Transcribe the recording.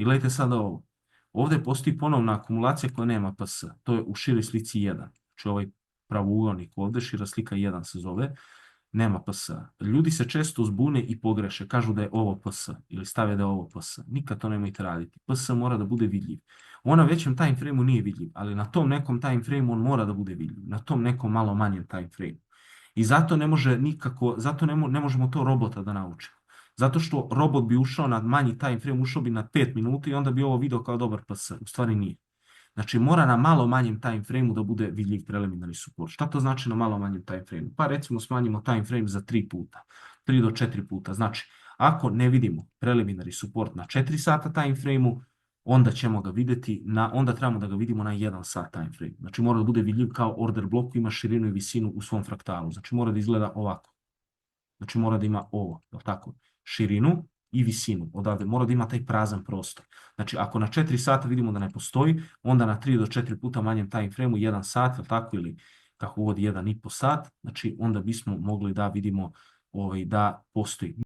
I gledajte sada ovo. Ovdje postoji ponovna akumulacija koja nema PS. To je u široj slici 1. Znači ovaj pravougalnik ovdje, šira slika 1 se zove, nema PS. Ljudi se često zbune i pogreše, kažu da je ovo PS ili stave da je ovo PS. Nikad to nemojte raditi. PS mora da bude vidljiv. On na većem time frame-u nije vidljiv, ali na tom nekom time frame-u on mora da bude vidljiv. Na tom nekom malo manjem time frame-u. I zato ne može nikako, zato ne možemo to robota da naučimo. Zato što robot bi ušao na manji time frame, ušao bi na 5 minuta i onda bi ovo video kao dobar PS. U stvari nije. Znači mora na malo manjem time frame-u da bude vidljiv preliminary support. Šta to znači na malo manjem time frame-u? Pa recimo smanjimo time frame za 3 puta. 3 do 4 puta. Znači, ako ne vidimo preliminary support na 4 sata time frame-u, onda ćemo ga vidjeti, onda trebamo da ga vidimo na 1 sat time frame. Znači mora da bude vidljiv kao order blok, ima širinu i visinu u svom fraktalu. Znači mora da izgleda ovako. Znači mora da ima ovo, tako, širinu i visinu. Odavde mora da ima taj prazan prostor. Znači ako na 4 sata vidimo da ne postoji, onda na 3 do 4 puta manjem time frame-u 1 sat, tako, ili kako uvodi 1,5 sat, znači onda bismo mogli da vidimo da postoji.